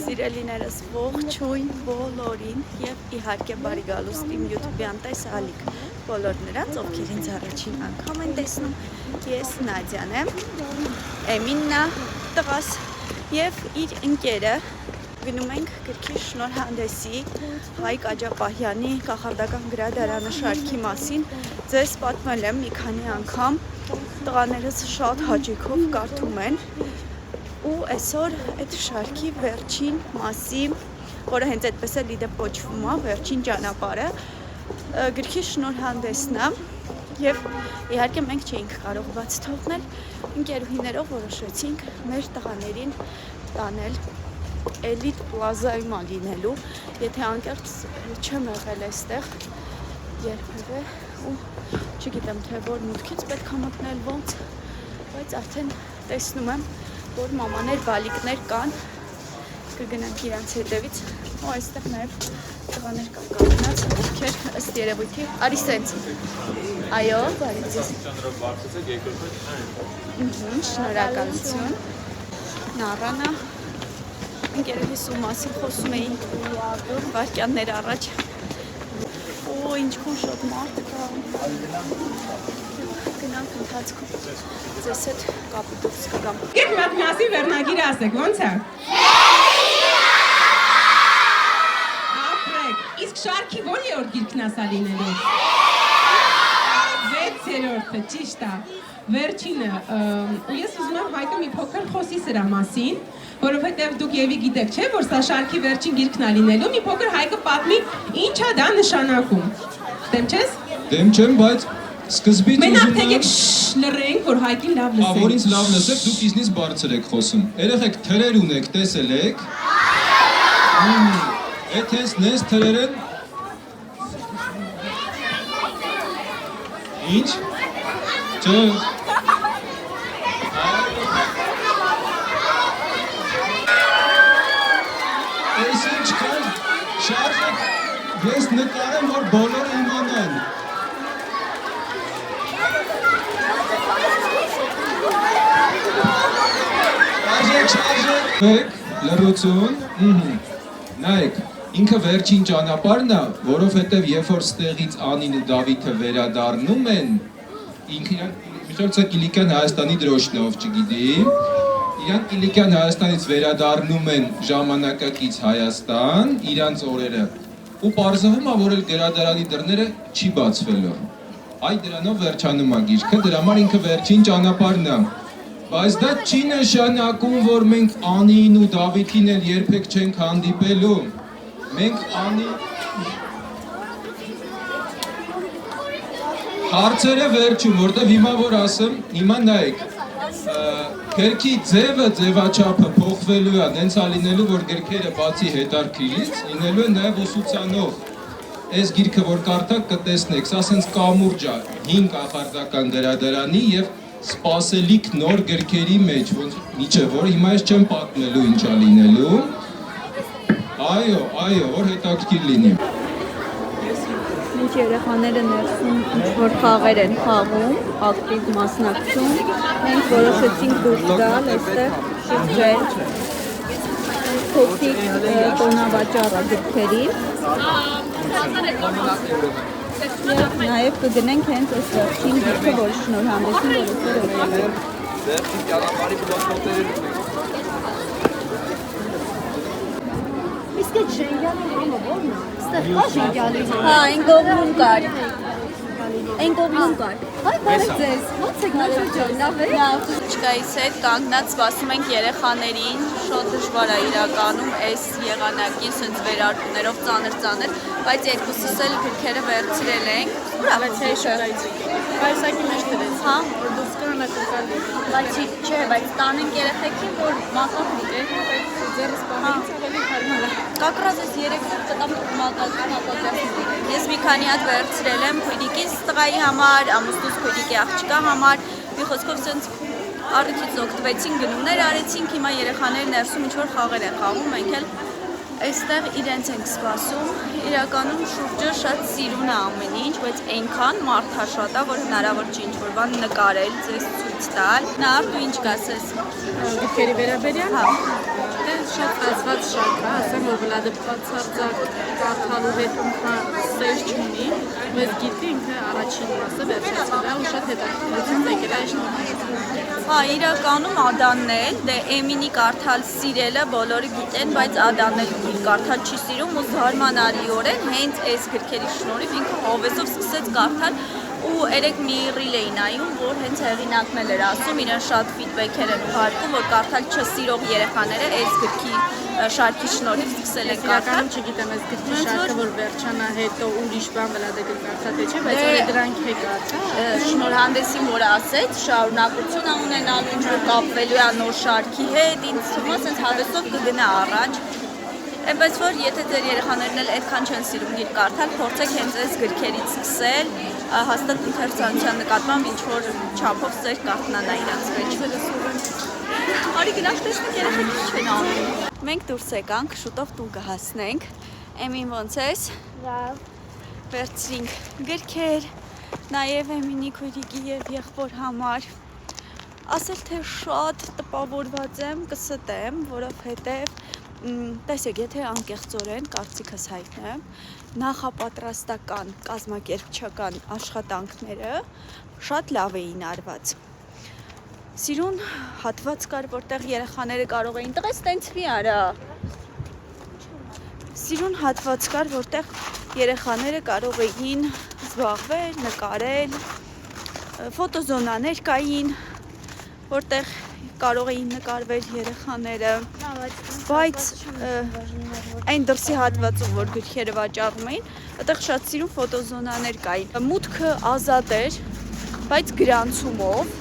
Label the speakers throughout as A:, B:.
A: Սիրելիներս ողջույն բոլորին եւ իհարկե բարի գալուստ իմ YouTube-յան տեսալիք բոլոր նրանց, ովքեր ինձ առաջին անգամ են տեսնում։ Ես Նադյան եմ, Էմիննա տղաս եւ իր ընկերը գնում ենք գրքի շնորհանդեսի Հայկ Աջապահյանի կախարդական գրադարանը շարքի մասին։ Ձեզ պատմել եմ մի քանի անգամ, տղաներս շատ հաճույքով կարդում են։ Ու այսօր այդ շարքի վերջին մասի, որը հենց այդպես էլ իդեպ կոչվում է, վերջին ճանապարհը, գրքի շնորհանդեսն է եւ իհարկե մենք չէինք կարող բաց թողնել, ընկերուհիներով որոշեցինք մեր տղաներին տանել Էլիտ պլազայում լինելու, եթե անկեղծ չեմ եղել այստեղ երբևէ ու չգիտեմ թե որ մուտքից պետք է մտնել ոնց, բայց արդեն տեսնում եմ որ մամաներ, բալիկներ կան, կգնանք իրանց հետևից, ու այստեղ նաև տղաներ կան կանգնած, ովքեր ըստ երևույթի, արի սենց, այո, բարի ձեզ, շնորհակալություն, Նառանա, ընկերուհիս ու մասին խոսում էի վայրկյաններ առաջ, ու ինչքան շատ մարդ կա, գնանք ընթացքում ձեզ հետ կապի դուրս կգամ։
B: Երբ մատնասի վերնագիրը ասեք, ոնց է։ Ապրեք, իսկ շարքի որի՞րդ գիրքն ասա լինելու։ 6-րդը, ճիշտ է, վերջինը, ու ես ուզում եմ Հայկը մի փոքր խոսի սրա մասին, որովհետև դուք եւի գիտեք, չէ, որ սա շարքի վերջին գիրքն է լինելու, մի փոքր Հայկը պատմի, ինչ է դա նշանակում։ Դեմ չես։
C: Դեմ չեմ, բայց սկզբից
B: ուզում եմ եկեք լռենք, որ Հայկին լավ լսենք։
C: Որ ինձ լավ լսեք, դուք ինձնից բարձր եք խոսում։ Երեխեք թրեր ունեք, տեսել եք։ Այդ հենց նես թրեր են։ Ինչ։ Չէ։ Այս ինչ կան, շարժը, ես նկարեմ, որ բոլորը իմանան։ Շարժեք, լռություն, նայեք, ինքը վերջին ճանապարհն է, որովհետև երբ որ ստեղից Անին ու Դավիթը վերադառնում են, ինքը Կիլիկյան Հայաստանի դրոշն է, ով չգիտի, իրանք Կիլիկյան Հայաստանից վերադառնում են ժամանակակից Հայաստան, իրանց օրերը, ու պարզվում է, որ էլ գրադարանի դռները չի բացվելու։ Այ դրանով վերջանում է գիրքը, դրա համար ինքը վերջին ճանապարհն է։ Բայց դա չի նշանակում, որ մենք Անին ու Դավիթին էլ երբեք չենք հանդիպելու։ Մենք հարցերը վերջում, որտեղ հիմա որ ասեմ, հիմա նայեք, գրքի ձևը, ձևաչափը փոխվելու է, նենց է լինելու, որ գրքերը բացի հետարքրից, լինելու է նաև ուսուցանող։ Այս գիրքը, որ կարդաք, կտեսնեք, սա սենց կամուրջ է 5 կախարդական գրադարանի և սպասելիք նոր գրքերի մեջ, միջև, որ հիմա ես չեմ պատմելու ինչա լինելու, այո, որ հետաքրքիր լինի։
A: Ինչ երեխաները ներսում ինչ-որ խաղեր են խաղում, ակտիվ մասնակցում, մենք որոշեցինք դուրս գալ, այստեղ շրջել փոքրիկ տոնավաճառ գրքերի և նաև կգնենք հենց այս վերջին գիրքը, որ շնորհանդեսին որ այսօր է։ Վերջին ճանապարհի բլոկնոտերին
D: Իսկ այդ ժենգյալի համը ո՞րն է։ Ստեղ կա ժենգյալի համը։
A: Հա, այն կողմում կար։ Այն կողմում կար։
D: Հայ, բարև ձեզ։ Ո՞նց եք նաշրջան, լավ եք։
A: Չկայից հետ կանգնած սպասում ենք երեխաներին, շատ դժվար է իրականում այս եղանակին սենց վերարկուներով ծանր, բայց երկուսս էլ գրքերը վերցրել ենք։
D: Պայսակի մեջ դրեց,
A: հա,
D: որ դուրս կրանակ ընկալի։
A: բայց չէ, բայց տանենք երեխեքին, որ մակապ
D: Ձերս պահից ավելի հարմար է։
A: կակրած ես 3 տտամ մակացում։ Ես մի քանի հատ վերցրել եմ քույրիկիս տղայի համար, ամուսնուս քույրիկի աղջկա համար, մի խոսքով սենց առիթից օգտվեցին, գնումներ արեցինք, հիմա երեխաները ներսում ինչ-որ խաղեր են խաղում, մենք էլ այստեղ իրենց ենք սպասում, իրականում շուրջը շատ սիրուն է ամեն ինչ, բայց այնքան մարդաշատ է, որ հնարավոր չի ինչ-որ բան նկարել, ձեզ ցույց տալ։ Նարդ ու ինչ կասես։
D: Գրքերի վերաբերյալ։
A: Հա։
D: Դե շատ ազված շարք որ վլադը բացարձակ կարդալու հետ սեր չունի, բայց գիտի ինքը առաջին մասը վերջացել է ու շատ հետաքրքրություն եկել է այս
A: Հա, իրականում Ադանն էլ, դե Էմինի կարդալ սիրելը բոլորը գիտեն, բայց Ադանն էլ իր կարդալ չի սիրում ու զարմանալիորեն հենց այս գրքերի շնորհիվ ինքը հովեսով սկսեց կարդալ ու երեք մի ռիլ էի նայում, որ հենց հեղինակն էլ էր ասում, իրեն շատ ֆիդբեքեր են ուղարկում, որ կարդալ չսիրող երեխաները այս գրքի շարքի շնորհիվ սկսել են կարդալ։
D: Չգիտեմ այս գրքի շարքը որ վերջանա հետո ուրիշ բան վլադը կկարդա թե չէ, բայց որ դրանք է կարդա։
A: Շնորհանդեսին որ ասեց, շարունակություն ունենալու ինչ-որ կապվելու է նոր շարքի հետ, ինձ թվում է ասենց հավեսով կգնա առաջ։ Այնպես որ եթե ձեր երեխաներն էլ այդքան չեն սիրում գիրք կարդալ, փորձեք հենց այս գրքերից սկսել, հաստատ ինտերեսանտության նկատմամբ ինչ-որ չափով սեր կարդնանա իրանց մեջ։ Արի գնանք տեսնենք երեխեքից չեն անում։ Մենք դուրս եկանք, շուտով տուն կհասնենք։ Էմին ոնց ես։
E: Լավ։
A: Վերցրինք գրքեր, նաև Էմինի քույրիկի և եղբոր համար։ Ասել թե շատ տպավորված եմ, կստեմ, որովհետև տեսեք, եթե անկեղծորեն կարծիքս հայտնեմ, նախապատրաստական կազմակերպչական աշխատանքները շատ լավ էին արված։ Սիրուն հատված կար, որտեղ երեխաները կարող էին տղես տենց մի արա։ Սիրուն հատված կար, որտեղ երեխաները կարող էին զբաղվել, նկարել, ֆոտոզոնաներ կային, որտեղ կարող էին նկարվել երեխաները, բայց այն դրսի հատվածում, որ գրքերը վաճառում էին, այդտեղ շատ սիրուն ֆոտոզոնաներ կային։ Մուտքը ազատ էր, բայց գրանցումով,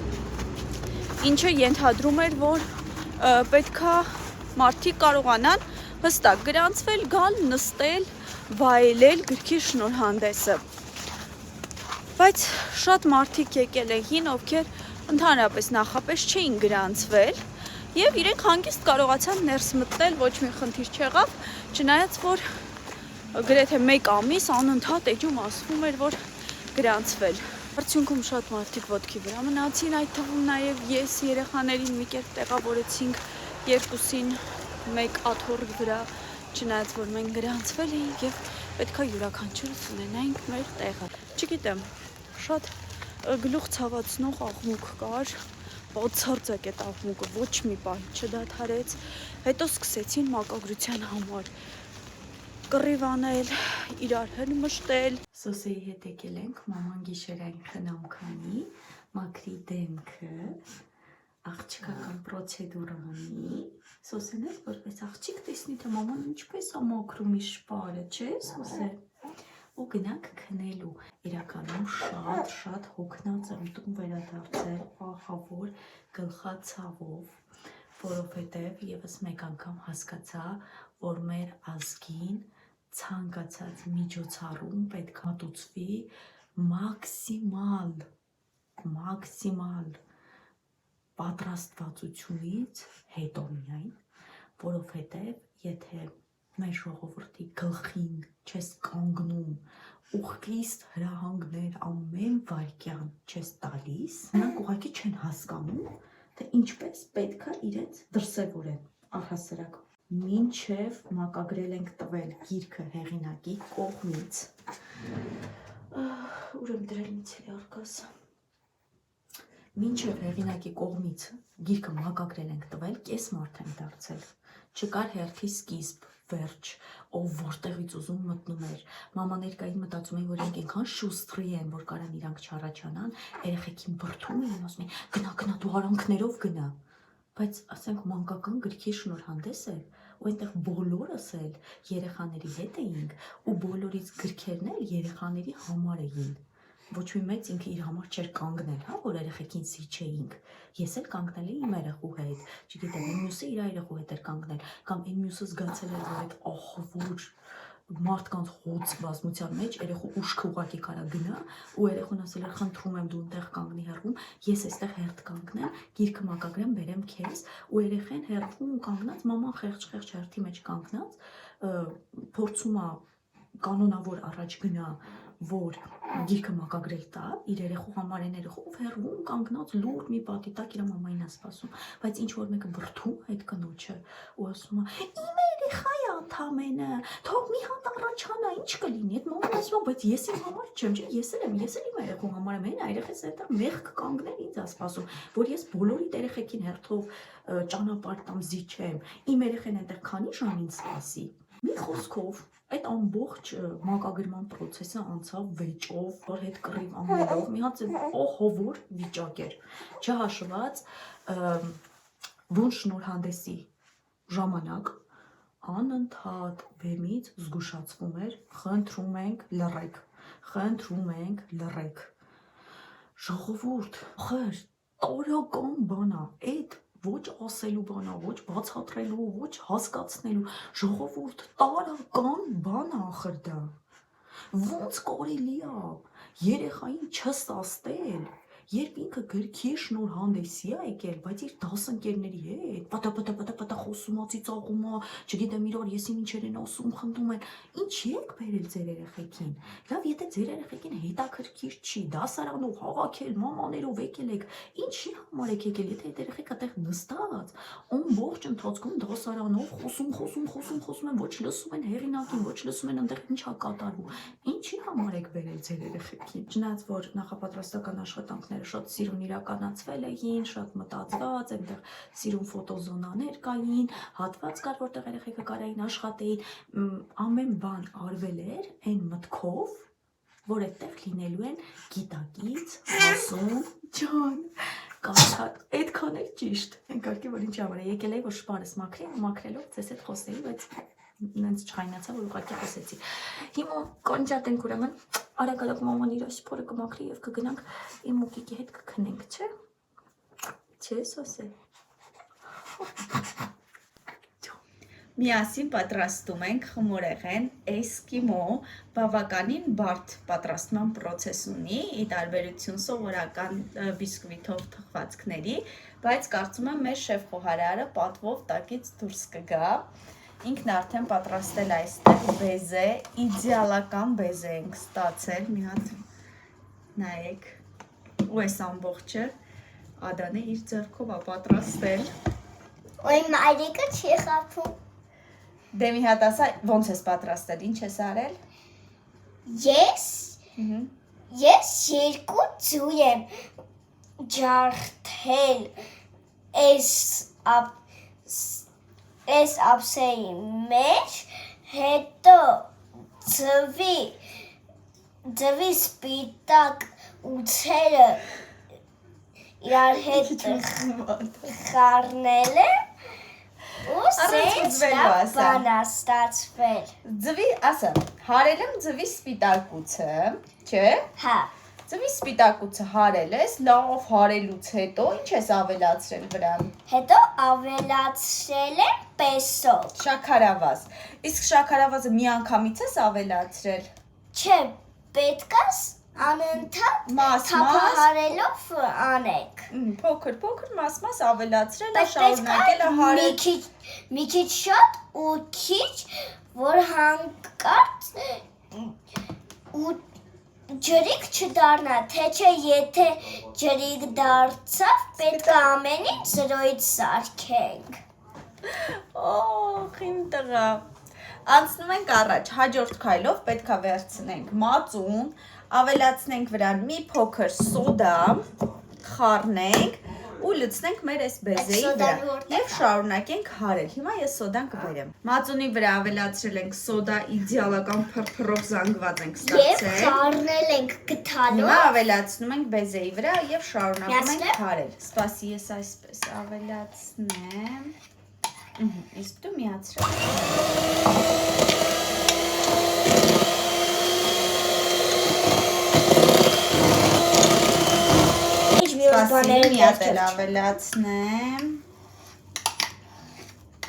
A: ինչը ենթադրում էր, որ պետքա մարդիկ կարողանան հստակ գրանցվել, գալ, նստել, վայելել գրքի շնորհանդեսը։ Բայց շատ մարդիկ եկել էին, ովքեր ընդհանրապես նախապես չէին գրանցվել եւ իրենք հանգիստ կարողացան ներս մտնել, ոչ մի խնդիր չեղավ, չնայած որ գրեթե 1 ամիս անընդհատ էջում ասվում էր, որ գրանցվել։ Արդյունքում շատ մարդիկ ոտքի վրա մնացին, այդ թվում նաև ես երեխաներին մի կերպ տեղավորեցինք երկուսին մեկ աթոռի վրա, չնայած որ մենք գրանցվել էինք եւ պետքա յուրաքանչյուրս ունենայինք մեր տեղը։ Չգիտեմ, շատ գլուխ ցավացնող աղմուկ կար, բացարձակ այդ աղմուկը ոչ մի բան չդադարեց, հետո սկսեցին մակագրության համար կռիվանել, իրար հել մշտել։ Սոսեի հետ եկել ենք, մաման գիշերային խնամքանի, մաքրի դեմքը, աղջիկա կամ պրոցեդուրա ունի, Սոսեն էլ որպես աղջիկ տեսնի, թե մաման ինչպես է մաքրում իր շպարը, չէ Սոսե, ու գնանք քնելու, իրականում շատ հոգնած եմ տուն վերադարձել ահավոր գլխացավով, որովհետև եւս մեկ անգամ հասկացա, որ մեր ազգին ցանկացած միջոցառում պետք է մատուցվի մաքսիմալ պատրաստվածությունից հետո միայն, որովհետև եթե մեր ժողովրդի գլխին չես կանգնում ու խիստ հրահանգներ ամեն վայրկյան չես տալիս, նրանք ուղղակի չեն հասկանում, թե ինչպես պետք է իրենց դրսևորեն առհասարակ։ Մինչև մակագրել ենք տվել գիրքը հեղինակի կողմից, ուրեմ դրել միցելի արկաս, մինչև հեղինակի կողմից գիրքը մակագրել ենք տվել, կես մարդ ենք դարձել, չկար հերթի սկիզբ, վերջ, ով որտեղից ուզում մտնում էր, մամաներկային մտածում էին, որ իրենք այնքան շուստրի են, որ կարան իրանք չառաջանան, երեխեքին բրդում էին, ասում էին, գնա, դու արանքներով գնա, բայց ասենք մանկական գրքի շնորհանդես էր, ու այնտեղ բոլորս էլ երեխաների հետ էինք, ու բոլորից գրքերն էլ երեխաների համար էին, ոչ մի մեծ ինքը իր համար չէր կանգնել, հա, որ երեխեքին սիջեինք, ես էլ կանգնել էի իմ երեխու հետ, չգիտեմ, այն մյուսը իր երեխու հետ էր կանգնել, կամ այն մյուսը զգացել էր, որ այդ ահավոր մարդկանց խոցվածության մեջ երեխու ուշքը ուղղակի կարա գնա ու երեխուն ասել էր խնդրում եմ դու այնտեղ կանգնի հեռվում, ես այստեղ հերթ կանգնեմ, գիրքը մակագրեմ, բերեմ քեզ ու երեխեն հեռվում կանգնած, մաման խեղճ հերթի մեջ կանգնած, փորձում է կանոնավոր առաջ գնա, որ գիրքը մակագրել տա, իր երեխու համար են երեխով հեռվում կանգնած լուր մի պատի տակ իր մամային է սպասում, բայց ինչ որ մեկը բրդում այդ կնոջը ու ասում է իմ երեխայա ընդամենը, թող մի հատ առաջանա, ինչ կլինի, այդ մաման ասում է, բայց ես իմ համար չեմ, ես էլ իմ երեխու համար եմ, երեխես այդտեղ մեղք կանգնել ինձ ասպասում, որ ես բոլորի երեխեքին հերթով ճանապարհ տամ զիջեմ, իմ երեխեն այդտեղ քանի ժամ ինձ սպասի։ Մի խոսքով այդ ամբողջ մակագրման process-ը անցավ վեճով, որ հետ կռիվ անելով, մի հատ ահավոր վիճակ էր։ Չհաշված ոնց շնորհանդեսի ժամանակ անընդհատ բեմից զգուշացվում էր, խնդրում ենք լռեք։ Ժողովուրդ, ախր տարական բան է, այդ ոչ ասելու բան է, ոչ բացատրելու, ոչ հասկացնելու, ժողովուրդ տարական բան է ախր դա։ Ոնց կարելի է երեխային չստաստել, երբ ինքը գրքի շնորհանդեսի է եկել, բայց իր դասընկերների հետ, պատա խոսումացի ծաղումա, չգիտեմ իրար եսի ինչեր են ասում, խնդում են, ինչ եք բերել ձեր երեխեքին։ Լավ, եթե ձեր երեխեքին հետաքրքիր չի, դասարանով հավաքել, մամաներով եկել եք, ինչի համար եք եկել, եթե այդ երեխեքը տեղ նստած, ամբողջ ընթացքում դասարանով խոսում են, ոչ լսում են հեղինակին, ոչ լսում են այնտեղ ինչ է կատարվում, ինչի համար եք բերել ձեր երեխեքին։ Չնայած որ նախապատրաստական աշխատանքները շատ սիրուն իրականացվել էին, շատ մտածված, այնտեղ սիրուն ֆոտոզոնաներ կային, հատված կար, որտեղ երեխեքը կարային աշխատեին, ամեն բան արվել էր այն մտքով, որ այդտեղ լինելու են գիտակից, հասուն, ջան, այդքան էլ ճիշտ, ենկարկի, որ ինչի համար է, եկել էի, որ շպարս մաքրի, մաքրելով ձեզ հետ խոսեի, բայց նենց չխայնացա, որ ուղղակի խոսեցի։ Հիմա կանջատենք ուրեմն, արագ մաման իր սփորը կմաքրի և կգնանք իմ մուկիկի հետ կքնենք, չէ։ Չէ, սոսե։ Միասին պատրաստում ենք խմորեղեն էսկիմո, բավականին բարդ պատրաստման պրոցես ունի, ի տարբերություն սովորական բիսկվիթով թխվածքների, բայց կարծում եմ մեր շեֆ խոհարարը պատվով տակից դուրս կգա։ Ինքն արդեն պատրաստել այստեղ բեզե, իդեալական բեզե ենք ստացել, մի հատ նայեք, ու այս ամբողջը Ադանը իր ձեռքով է պատրաստել։
E: Ոյ մայրիկը չի խափում։
A: Դե մի հատ ասա, ոնց ես պատրաստել, ինչ ես արել։
E: Ես երկու ձու եմ ջարդել այս ափսեի մեջ, հետո ձվի սպիտակ ուծերը իրար հետ խառնել եմ ու սենց բան ստացվել։
A: Ձվի, ասա, հարել եմ ձվի սպիտակուցը, չէ։
E: Հա։
A: Ձվի սպիտակուցը հարել ես, լավ հարելուց հետո ինչ ես ավելացրել վրան։
E: Հետո ավելացրել եմ պեսով։
A: Շաքարավազ։ Իսկ շաքարավազը մի անգամից ես ավելացրել։
E: Չէ, պետք է անընդհատ թափահարելով անեք։
A: Փոքր մաս ավելացրել, շարունակել հարել։
E: Մի քիչ շատ ու քիչ, որ հանկարծ ու ջրիկ չդառնա, թե չէ եթե ջրիկ դարձավ, պետք է ամեն ինչ զրոյից սարքենք։
A: Օհ, իմ տղա։ Անցնում ենք առաջ, հաջորդ քայլով պետք է վերցնենք մածուն, ավելացնենք վրան մի փոքր սոդա, խառնենք ու լցնենք մեր այս բեզեի վրա և շարունակենք հարել։ Հիմա ես սոդան կբերեմ։ Մածունի վրա ավելացրել ենք սոդա, իդեալական փրփրով զանգված ենք ստացել։
E: Եվ խառնել ենք գթալով։
A: Հիմա ավելացնում ենք բեզեի վրա և շարունակում ենք հարել։ Սպասի, ես այսպես ավելացնեմ։ Իսկ դու միացրել։ Սպասի, մի հատ էլ ավելացնեմ։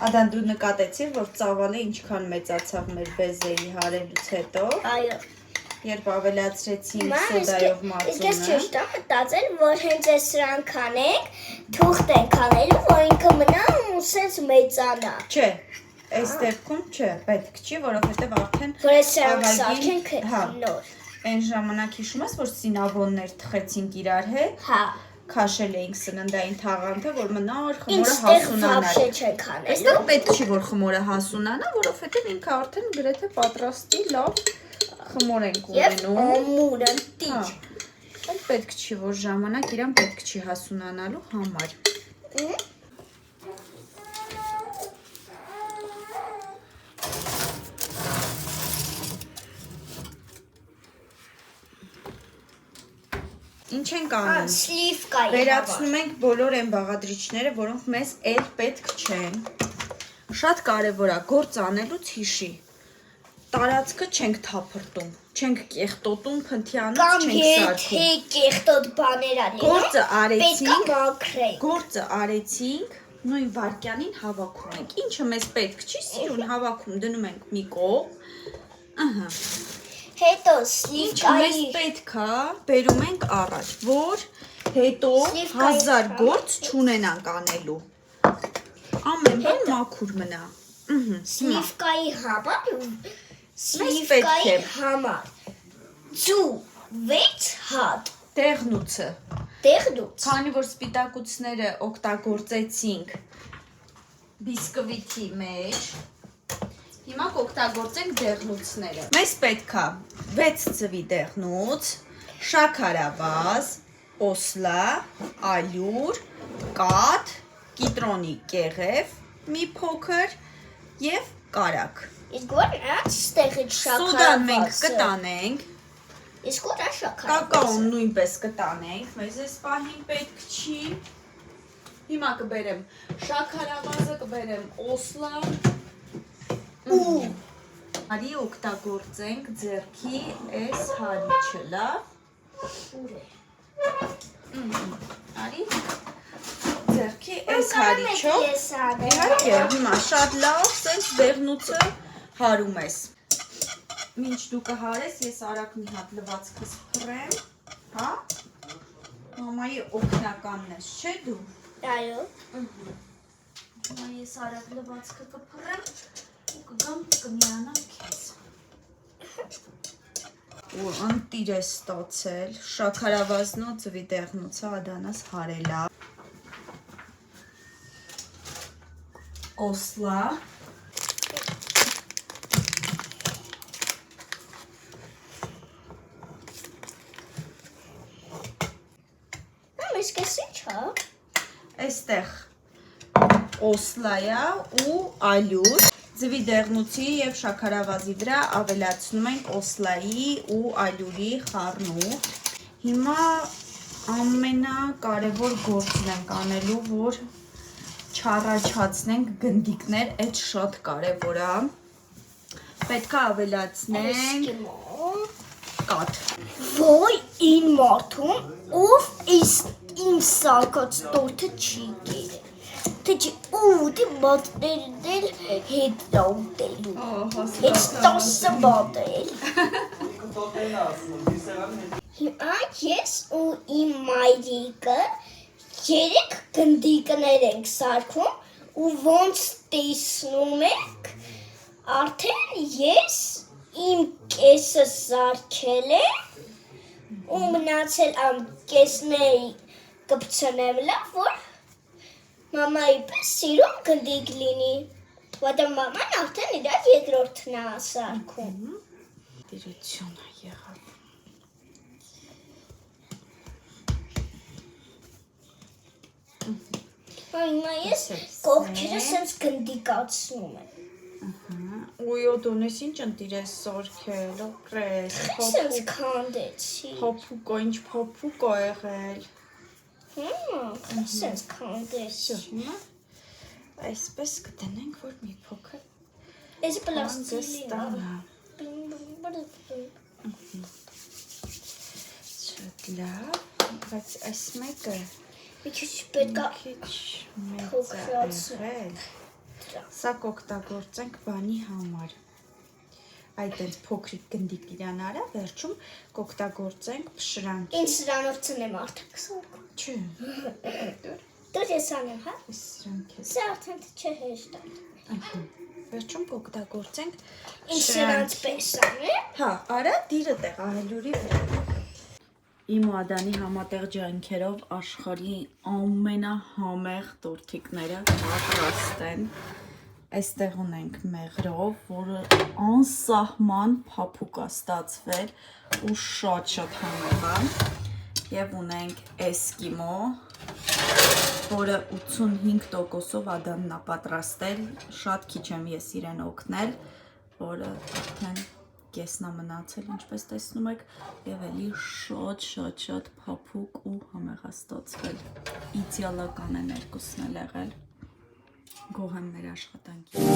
A: Ադան դու նկատեցիր, որ ծավալը ինչքան մեծացավ մեր բեզեի հարելուց հետո։
E: Այո։
A: Երբ ավելացրեցինք սոդայով մածունը։
E: Ես ճիշտ եմ մտածել, որ հենց այս սրանք անենք, թուղթ ենք անելու, որ ինքը մնա ու սենց մեծանա։
A: Չէ, այս դեպքում չէ, պետք չի, որովհետև արդեն
E: որ այս սրանք սարքենք նոր։
A: Այն ժամանակ հիշում ես, որ սինավոններ թխեցինք իրար հետ։
E: Հա։
A: քաշել էինք սննդային թաղանթը, որ մնար խմորը
E: Ինստեղ
A: հասունանար։
E: վաբշե չենք անելու։
A: Այստեղ պետք չի որ խմորը հասունանա, որովհետև ինքը արդեն գրեթե պատրաստի լավ խմոր ենք
E: Եվ
A: ունենում։
E: ամուրը
A: Հա։
E: տիչ։
A: Այլ պետք չի որ ժամանակ իրան պետք չի հասունանալու համար։ Ինչ ենք անում։
E: Սլիվկայի
A: Վերացնում ենք բոլոր այն բաղադրիչները, որոնք մեզ էլ պետք չեն։ Շատ կարևոր է գործ անելուց հիշի։ Տարածքը չենք թափրտում, չենք կեղտոտում, փնթյանից
E: Կամ
A: չենք
E: եթե
A: սարքում։
E: կեղտոտ բաներ անենք,
A: Գործը
E: պետք է
A: արեցինք,
E: մաքրենք։
A: գործը արեցինք, նույն վարքյանին հավաքում ենք։ Ինչը մեզ պետք չի, սիրուն հավաքում դնում ենք մի կողմ։ Ահա։
E: Հետո
A: Ինչը մեզ
E: սլիվկայի
A: պետք է, բերում ենք առաջ, որ հետո
E: Սլիվկայի
A: 1000 գործ չունենանք անելու։ Ամեն բան մաքուր մնա։ Ահա։
E: սլիվկայի համար
A: պետք
E: սլիվկայի
A: է։
E: համար ծու 6 հատ
A: Տեղնուցը։
E: տեղնուց։
A: Քանի որ սպիտակուցները օգտագործեցինք բիսկվիթի մեջ, հիմա կօգտագործենք դեղնուցները։ Մեզ պետք է 6 ծվի դեղնուց, շաքարավազ, օսլա, ալյուր, կաթ, կիտրոնի կեղև, մի փոքր եւ կարակ։
E: Իսկ որ այստեղից
A: Սոդան մենք
E: շաքարավազը։
A: կտանենք,
E: Իսկ որ շաքարավազը։
A: կակաոն նույնպես կտանենք, մեզ այս պահին պետք չի։ Հիմա կբերեմ շաքարավազը, կբերեմ օսլա,
E: Ու
A: Արի օգտագործենք ձեռքի այս հարիչը, լավ։ Արի ձեռքի այս հարիչով։ Իհարկե, հիմա շատ լավ, սենց դեղնուցը հարում ես։ Մինչ դու կհարես, ես արագ մի հատ լվացքս փռեմ, հա։ Մամայի օգնականն ես, չէ՞ դու։
E: այո։
A: Հիմա ես արագ լվացքը կփռեմ ու կգամ կմիանամ քեզ։ Ու անտիր է ստացել, շաքարավազն ու ծվի դեղնուցը ադանաս հարելա։ Օսլա։
E: Մամես կեսի չա։
A: Այստեղ օսլայա ու ալյուր։ Ձվի դեղնուցի եւ շաքարավազի վրա ավելացնում ենք օսլայի ու ալյուրի խառնուրդ։ Հիմա ամենակարևոր գործն ենք անելու, որ չառաջացնենք գնդիկներ, այդ շատ կարևոր է։ Պետք է ավելացնենք կաթ։
E: Ոյ ին մարդում, ով իմ սարկած տորթը չի գերել։ Թե ուտի մատներն էլ հետ դա ուտելու։ Հետ 10 մատ էլ։ Հիմա ես ու իմ մայրիկը 3 գնդիկներ ենք սարքում ու ոնց տեսնում եք, արդեն ես իմ կեսը սարքել եմ ու մնացել ամ կեսների կպցնեմ լավ, որ մամայի պես սիրում գնդիկ լինի, որտե մաման արդեն իր երկրորդն է սարքում։
A: Դիրություն է եղավ։
E: Հիմա ես կողքերը սենց գնդիկացնում եմ։
A: Ույո դոնես ինչ ընտիր ես սորքել, օկրես,
E: Սենց քանդեցի։
A: փոփուկո, ինչ փոփուկո եղել։
E: Սենց քանդեցի։
A: Հիմա այսպես կդնենք, որ մի փոքր
E: Էսի պլաստիլին է։
A: Շատ լավ, բայց այս մեկը
E: Մի քիչ պետք է
A: քիչ մեծ է
E: փոքրացնել։
A: եղել։ Սա կօգտագործենք բանի համար։ Այդ այնց փոքրիկ գնդիկ իրան արա, վերջում կօգտագործենք փշրանքի։
E: Ինչ սրանով ծնեմ արդեն սարքում։
A: Չէ,
E: Դուր ես անեմ, հա։
A: սրանք է։
E: Սա արդեն չէ հեշտ է։
A: Վերջում կօգտագործենք
E: Ինչ սրանց պես անեմ։
A: Հա, արա դիրը տեղ ահելյուրի վրա։ Իմ ու Ադանի համատեղ ջանքերով աշխարհի ամենահամեղ տորթիկները պատրաստ են։ Այստեղ ունենք մեղրով, որը անսահման փափուկ է ստացվել ու շատ համեղ է։ Եվ ունենք էսկիմո, որը 85%-ով Ադամն է պատրաստել, շատ քիչ եմ ես իրեն օգնել, որը արդեն կեսն է մնացել, ինչպես տեսնում եք, եւ էլի շատ փափուկ ու համեղ է ստացվել։ Իդեալական են երկուսն էլ եղել։ Գոհ եմ մեր աշխատանքից։